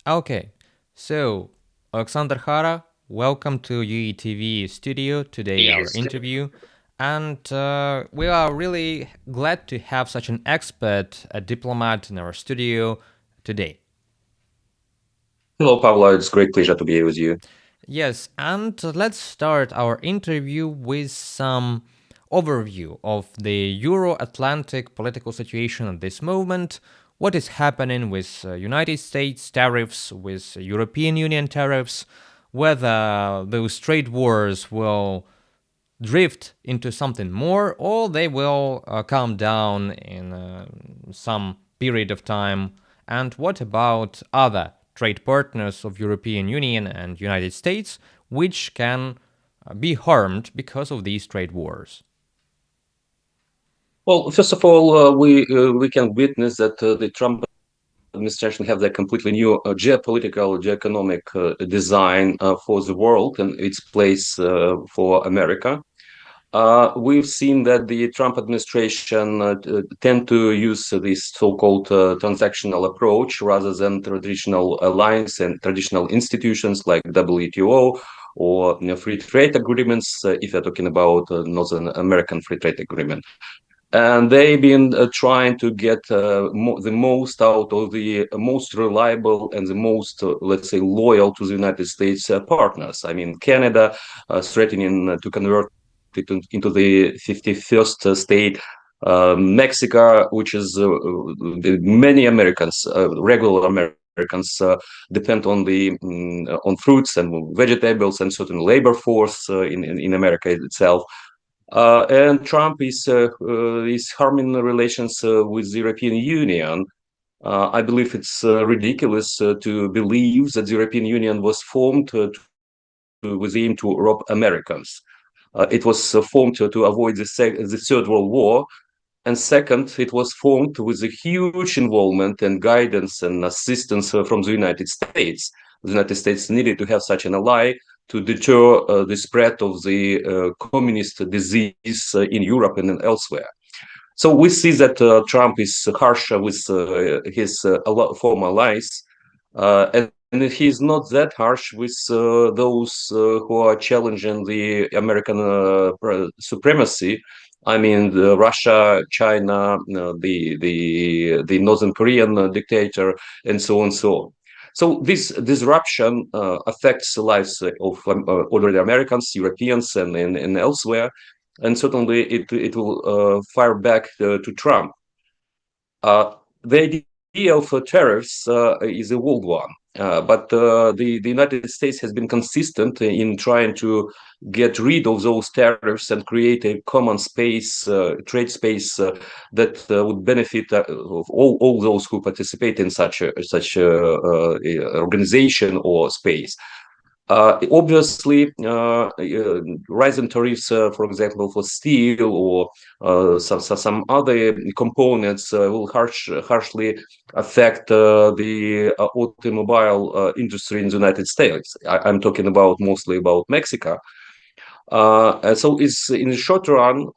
Okay, so Oleksandr Khara, welcome to UATV studio. Today, our Yes. interview. And we are really glad to have such an expert, a diplomat in our studio today. Hello, Pavlo. It's a great pleasure to be here with you. Yes, and let's start our interview with some overview of the Euro Atlantic political situation at this moment. What is happening with United States tariffs, with European Union tariffs, whether those trade wars will drift into something more or they will calm down in some period of time. And what about other trade partners of European Union and United States which can be harmed because of these trade wars? Well, first of all, we can witness that the Trump administration have a completely new geopolitical, geoeconomic design for the world and its place for America. We've seen that the Trump administration tend to use this so-called transactional approach rather than traditional alliance and traditional institutions like WTO or free trade agreements, if you're talking about Northern American free trade agreement. And they've been trying to get the most out of the most reliable and the most, let's say, loyal to the United States partners. I mean, Canada threatening to convert it into the 51st state. Mexico, which is many Americans, regular Americans, depend on the on fruits and vegetables and certain labor force in America itself. And Trump is harming relations with the European Union. I believe it's ridiculous to believe that the European Union was formed with the aim to rob Americans. It was formed to avoid the Third World War. And second, it was formed with a huge involvement and guidance and assistance from the United States. The United States needed to have such an ally to deter the spread of the communist disease in Europe and elsewhere. So we see that Trump is harsh with his former allies, and he's not that harsh with those who are challenging the American supremacy. I mean, Russia, China, the Northern Korean dictator, and so on and so on. So this disruption affects the lives of ordinary Americans, Europeans, and elsewhere, and certainly it will fire back to Trump. The idea of tariffs is a old one, but the United States has been consistent in trying to get rid of those tariffs and create a common space, trade space that would benefit of all those who participate in such organization or space. Obviously, rising tariffs, for example, for steel or some other components will harshly affect the automobile industry in the United States. I'm talking about mostly about Mexico. And so it's in the short run,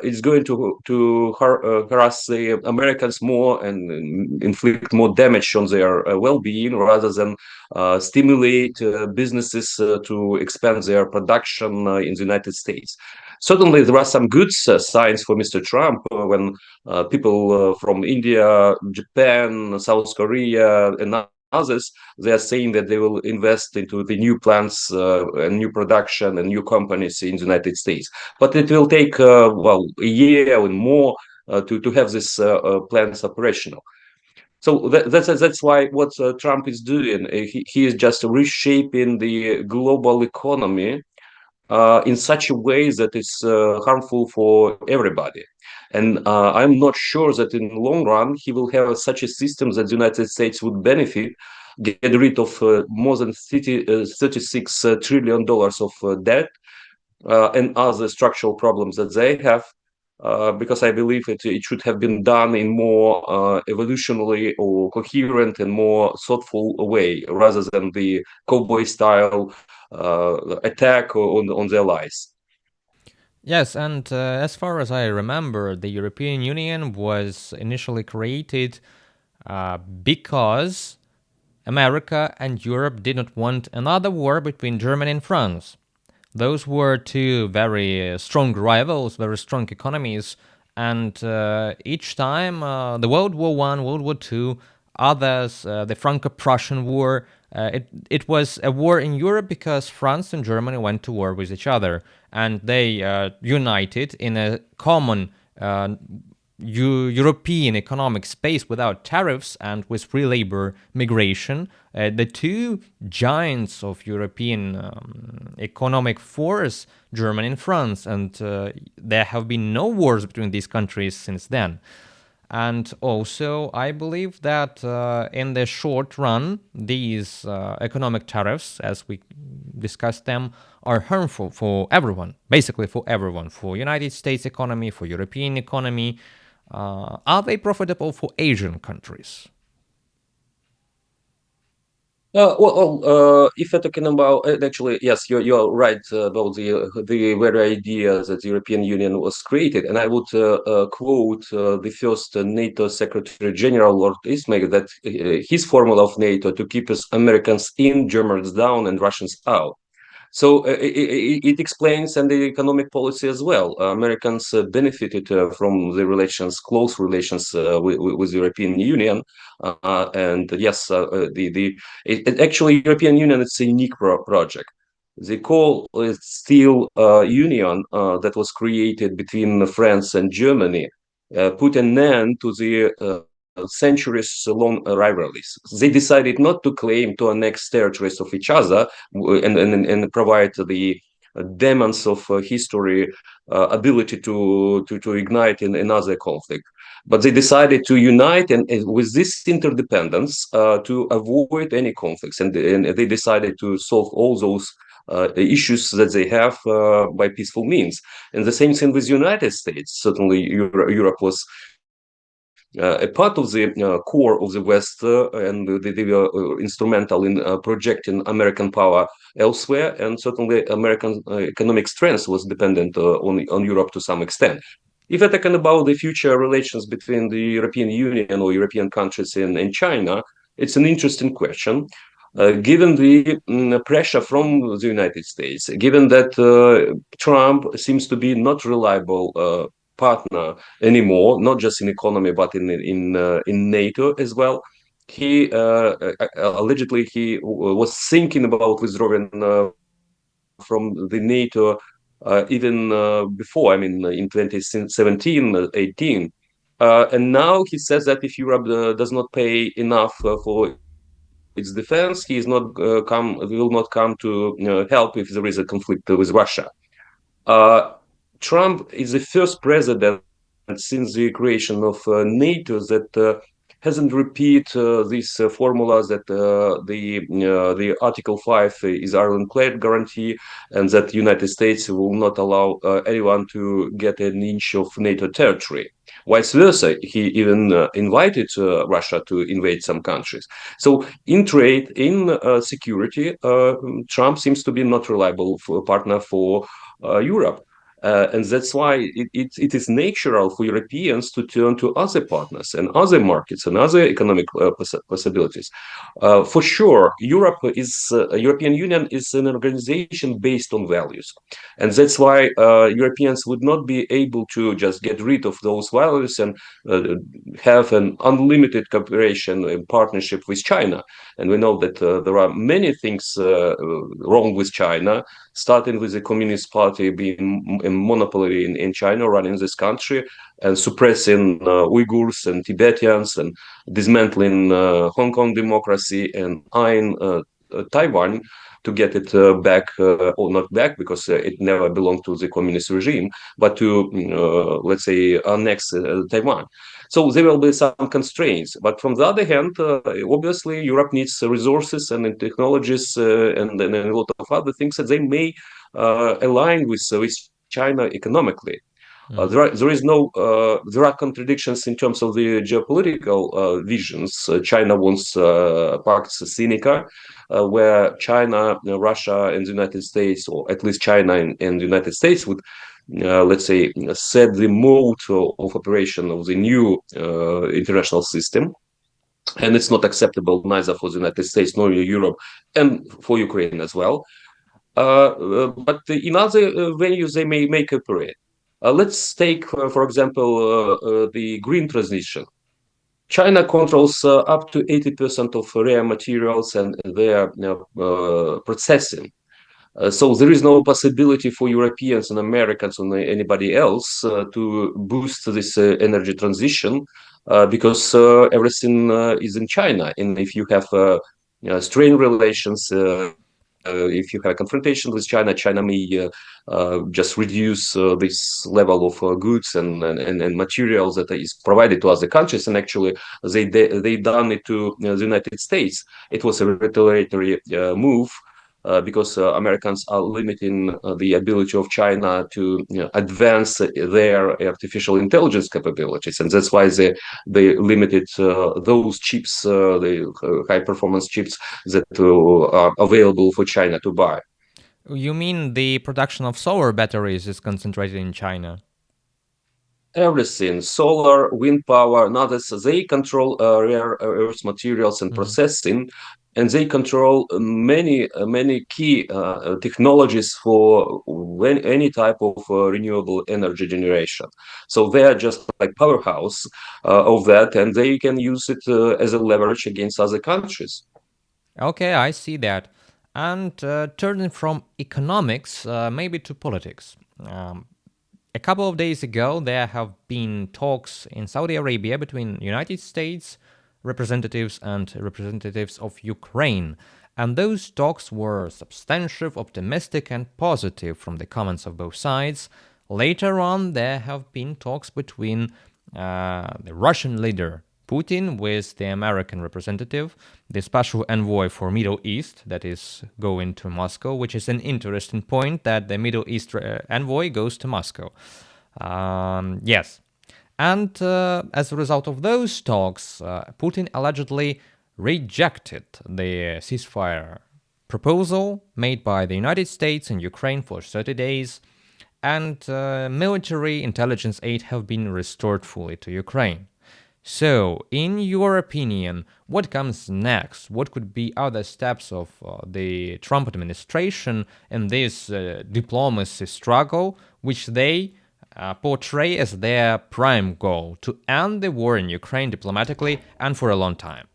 it's going to harass the Americans more and inflict more damage on their well-being rather than stimulate businesses to expand their production in the United States. Certainly, there are some good signs for Mr. Trump when people from India, Japan, South Korea, and others, they are saying that they will invest into the new plants and new production and new companies in the United States. But it will take, well, a year and more to have this plants operational. So that's why what Trump is doing. He is just reshaping the global economy in such a way that it's harmful for everybody. And I'm not sure that in the long run he will have such a system that the United States would benefit, get rid of more than 36 trillion dollars of debt and other structural problems that they have. Because I believe it should have been done in more evolutionary or coherent and more thoughtful way rather than the cowboy style attack on their lives. Yes, and as far as I remember, the European Union was initially created because America and Europe did not want another war between Germany and France. Those were two very strong rivals, very strong economies, and each time the World War One, World War Two, others, the Franco-Prussian War, it was a war in Europe because France and Germany went to war with each other, and they united in a common European economic space without tariffs and with free labor migration. The two giants of European economic force, Germany and France, and there have been no wars between these countries since then. And also, I believe that in the short run, these economic tariffs, as we discussed them, are harmful for everyone, basically for everyone, for United States economy, for European economy. Are they profitable for Asian countries? If you're talking about actually, yes, you're right about the very idea that the European Union was created, and I would quote the first NATO Secretary General Lord Ismay that his formula of NATO to keep us Americans in, Germans down, and Russians out. So it explains and the economic policy as well. Americans benefited from the relations, close relations with the European Union, and yes, actually European Union is a unique project. The coal steel union that was created between France and Germany put an end to the centuries-long rivalries. They decided not to claim to annex territories of each other and provide the demons of history ability to ignite in another conflict. But they decided to unite and with this interdependence to avoid any conflicts. And they decided to solve all those issues that they have by peaceful means. And the same thing with the United States. Certainly, Europe was a part of the core of the West, and they were instrumental in projecting American power elsewhere. And certainly, American economic strength was dependent on Europe to some extent. If we're talking about the future relations between the European Union or European countries in China, it's an interesting question. Given the pressure from the United States, given that Trump seems to be not reliable partner anymore, not just in economy but in NATO as well. He allegedly he was thinking about withdrawing from the NATO even before. I mean, in 2017, 18. And now he says that if Europe does not pay enough for its defense, he is not will not come to help if there is a conflict with Russia. Uh, Trump is the first president since the creation of NATO that hasn't repeat these formulas that the Article 5 is ironclad guarantee, and that the United States will not allow anyone to get an inch of NATO territory. Vice versa, he even invited Russia to invade some countries. So in trade, in security, Trump seems to be not reliable partner for Europe. And that's why it is natural for Europeans to turn to other partners and other markets and other economic possibilities. For sure, European Union is an organization based on values, and that's why Europeans would not be able to just get rid of those values and have an unlimited cooperation and partnership with China. And we know that there are many things wrong with China, starting with the Communist Party being a monopoly in China, running this country and suppressing Uyghurs and Tibetans and dismantling Hong Kong democracy and eyeing Taiwan to get it back, or not back, because it never belonged to the communist regime, but to, let's say, annex Taiwan. So there will be some constraints. But from the other hand, obviously, Europe needs resources and technologies and a lot of other things that they may align with China economically. Mm. There are contradictions in terms of the geopolitical visions. China wants Pax Sinica, where China, Russia, and the United States, or at least China and the United States, would, let's say, set the mode of operation of the new international system. and it's not acceptable neither for the United States nor Europe, and for Ukraine as well. But in other venues, they may cooperate. Let's take, for example, the green transition. China controls up to 80% of rare materials and their processing. So there is no possibility for Europeans and Americans and anybody else to boost this energy transition because everything is in China. And if you have strained relations, if you have a confrontation with China, China may just reduce this level of goods and materials that is provided to other countries. And actually, they done it to the United States. It was a retaliatory move because Americans are limiting the ability of China to advance their artificial intelligence capabilities, and that's why they limited those chips, the high performance chips that are available for China to buy. You mean the production of solar batteries is concentrated in China? Everything, solar, wind power, and others, they control rare earth materials and Mhm. processing, and they control many key technologies for any type of renewable energy generation. So they are just like powerhouse of that, and they can use it as a leverage against other countries. Okay, I see that. And turning from economics, maybe to politics. A couple of days ago, there have been talks in Saudi Arabia between United States representatives and representatives of Ukraine. And those talks were substantive, optimistic, and positive from the comments of both sides. Later on, there have been talks between the Russian leader Putin with the American representative, the special envoy for Middle East that is going to Moscow, which is an interesting point that the Middle East envoy goes to Moscow. Yes. And as a result of those talks, Putin allegedly rejected the ceasefire proposal made by the United States and Ukraine for 30 days, and military intelligence aid have been restored fully to Ukraine. So, in your opinion, what comes next? What could be other steps of the Trump administration in this diplomacy struggle, which they portray as their prime goal to end the war in Ukraine diplomatically and for a long time?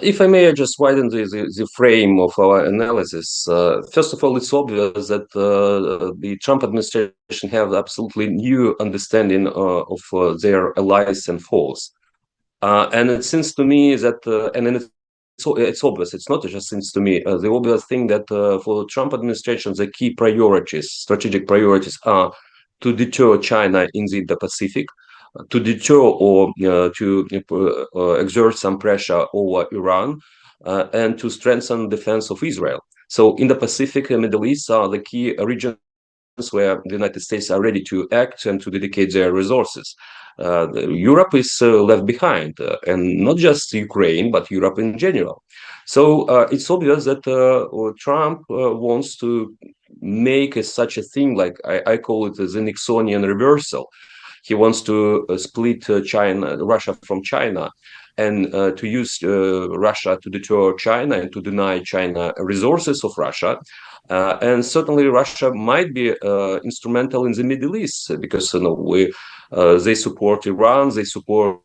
If I may, I just widen the frame of our analysis. First of all, it's obvious that the Trump administration have absolutely new understanding of their allies and foes. And it seems to me that, and then it's obvious, it's not just seems to me, the obvious thing that for the Trump administration, the key priorities, strategic priorities are to deter China in the Indo-Pacific, to deter or to exert some pressure over Iran, and to strengthen defense of Israel. So in the Pacific and Middle East are the key regions where the United States are ready to act and to dedicate their resources. Europe is left behind, and not just Ukraine, but Europe in general. So it's obvious that Trump wants to make such a thing, like I call it the Nixonian reversal. He wants to split Russia from China, and to use Russia to deter China and to deny China resources of Russia. And certainly, Russia might be instrumental in the Middle East because they support Iran, they support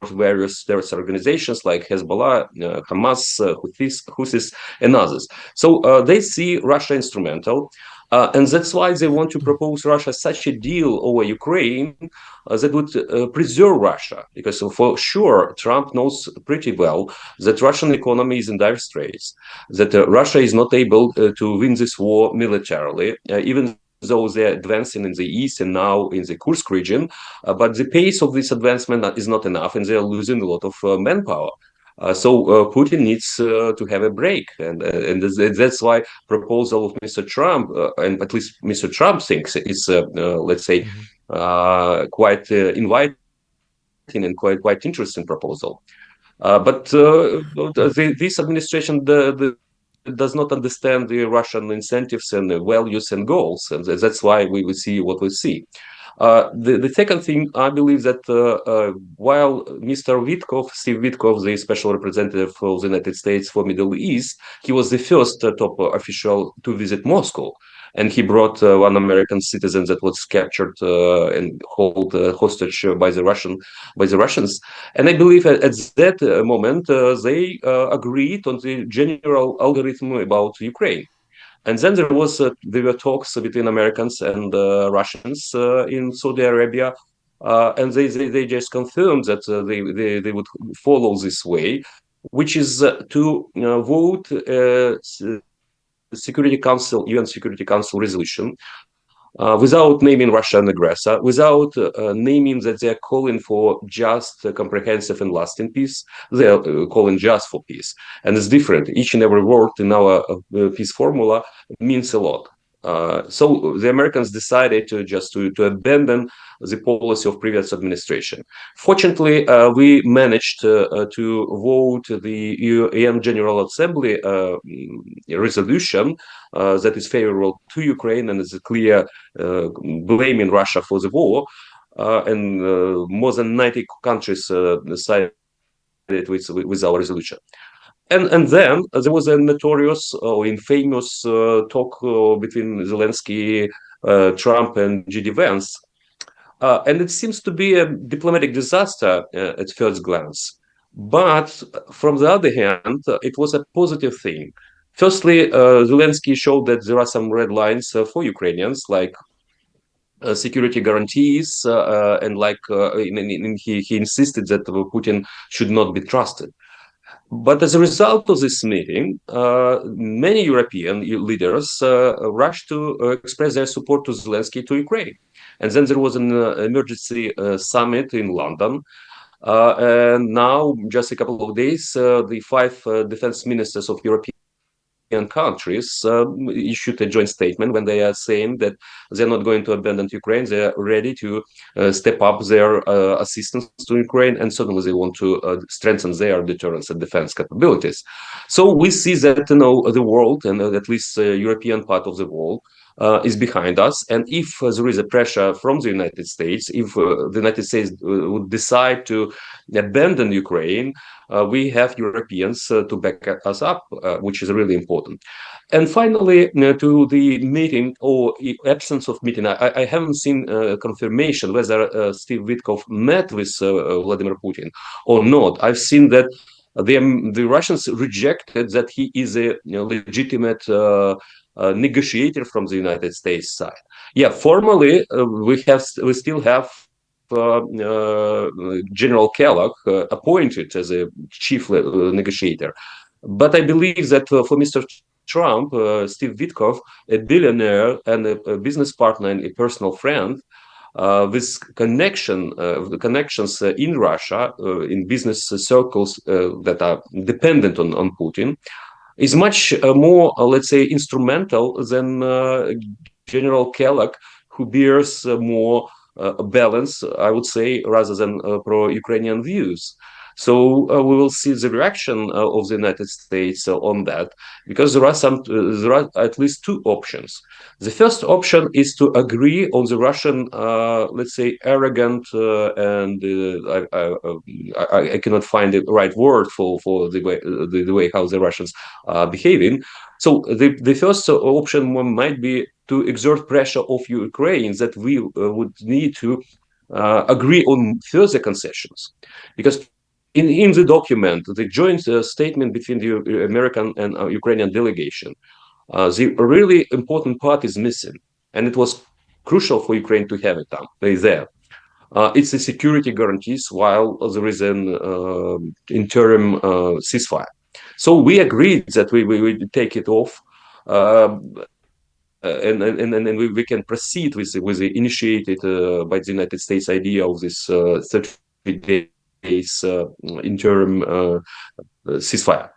various terrorist organizations like Hezbollah, Hamas, Houthis, and others. So they see Russia instrumental. And that's why they want to propose Russia such a deal over Ukraine that would preserve Russia. Because for sure, Trump knows pretty well that Russian economy is in dire straits, that Russia is not able to win this war militarily, even though they're advancing in the east and now in the Kursk region, but the pace of this advancement is not enough, and they're losing a lot of manpower. So Putin needs to have a break, and that's why proposal of Mr. Trump, and at least Mr. Trump thinks it's let's say Mhm. quite inviting and quite interesting proposal. But this administration does not understand the Russian incentives and the values and goals, and that's why we will see what we see. The second thing, I believe that while Mr. Steve Witkoff, the special representative of the United States for Middle East, he was the first top official to visit Moscow, and he brought one American citizen that was captured and held hostage by the Russians. And I believe at that moment they agreed on the general algorithm about Ukraine. And then there were talks between Americans and Russians in Saudi Arabia, and they just confirmed that they would follow this way, which is to vote Security Council UN Security Council resolution without naming Russia an aggressor, without naming that they are calling for just, comprehensive, and lasting peace. They are calling just for peace. And it's different. Each and every word in our peace formula means a lot. So the Americans decided to abandon the policy of previous administration. Fortunately, we managed to vote the UN General Assembly resolution that is favorable to Ukraine and is a clear blaming Russia for the war. And more than 90 countries sided with our resolution. And then there was a notorious or infamous talk between Zelensky, Trump, and G.D. Vance. And it seems to be a diplomatic disaster at first glance. But from the other hand, it was a positive thing. Firstly, Zelensky showed that there are some red lines for Ukrainians, like security guarantees, and he insisted that Putin should not be trusted. But as a result of this meeting, many European leaders rushed to express their support to Zelensky to Ukraine. And then there was an emergency summit in London. And now, just a couple of days, the five defense ministers of European countries issued a joint statement when they are saying that they're not going to abandon Ukraine. They are ready to step up their assistance to Ukraine, and certainly they want to strengthen their deterrence and defense capabilities. So we see that the world, and at least the European part of the world, is behind us. And if there is a pressure from the United States, if the United States would decide to abandon Ukraine, we have Europeans to back us up, which is really important. And finally, to the meeting or absence of meeting, I haven't seen confirmation whether Steve Witkoff met with Vladimir Putin or not. I've seen that the Russians rejected that he is a legitimate negotiator from the United States side. Yeah, formally we still have General Kellogg appointed as a chief negotiator. But I believe that for Mr. Trump, Steve Witkoff, a billionaire and a business partner and a personal friend, with connections in Russia, in business circles that are dependent on Putin, is much more, let's say, instrumental than General Kellogg, who bears more balance, I would say, rather than pro-Ukrainian views. So we will see the reaction of the United States on that, because there are at least two options. The first option is to agree on the Russian, let's say, arrogant and I cannot find the right word for the way how the Russians are behaving. So the first option might be to exert pressure of Ukraine that we would need to agree on further concessions, because in the document, the joint statement between the American and Ukrainian delegation, the really important part is missing, and it was crucial for Ukraine to have it there. It's the security guarantees while there is an interim ceasefire. So we agreed that we take it off, and we can proceed with the initiated by the United States idea of this 30 days interim ceasefire.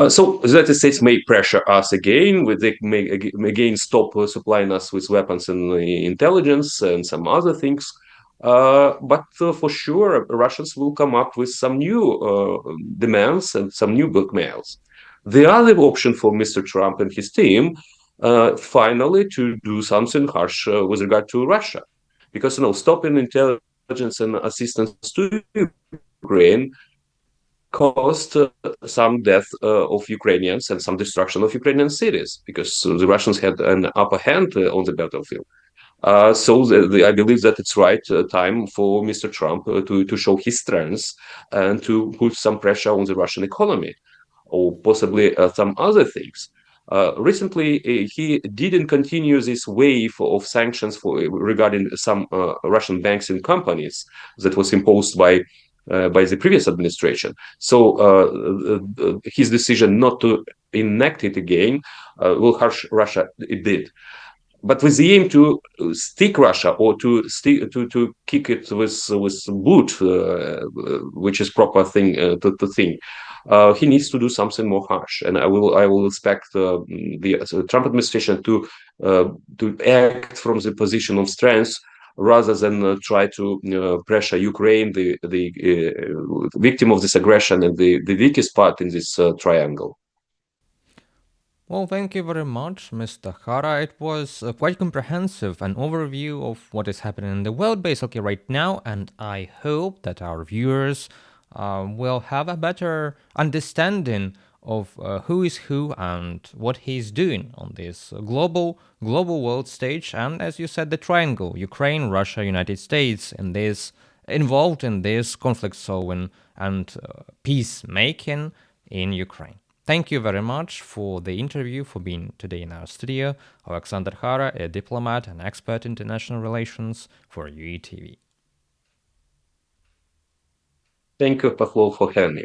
So the United States may pressure us again. They may again stop supplying us with weapons and intelligence and some other things. But for sure, Russians will come up with some new demands and some new blackmails. The other option for Mr. Trump and his team, finally, to do something harsh with regard to Russia. because stopping intelligence and assistance to Ukraine caused some death of Ukrainians and some destruction of Ukrainian cities, because the Russians had an upper hand on the battlefield. I believe that it's right time for Mr. Trump to show his strengths and to put some pressure on the Russian economy, or possibly some other things. Recently, he didn't continue this wave of sanctions regarding some Russian banks and companies that was imposed by the previous administration. So his decision not to enact it again will hurt Russia a bit, but with the aim to stick Russia, or to kick it with boot, which is proper thing to think. He needs to do something more harsh, and I will expect the Trump administration to act from the position of strength rather than try to pressure Ukraine, the victim of this aggression and the weakest part in this triangle. Well, thank you very much, Mr. Khara. It was quite comprehensive, an overview of what is happening in the world basically right now, and I hope that our viewers will have a better understanding of who is who and what he's doing on this global world stage, and as you said, the triangle: Ukraine, Russia, United States, in this involved in this conflict solving and peacemaking in Ukraine. Thank you very much for the interview, for being today in our studio. Oleksandr Khara, a diplomat and expert in international relations for UATV. Thank you, Pavlo, for having me.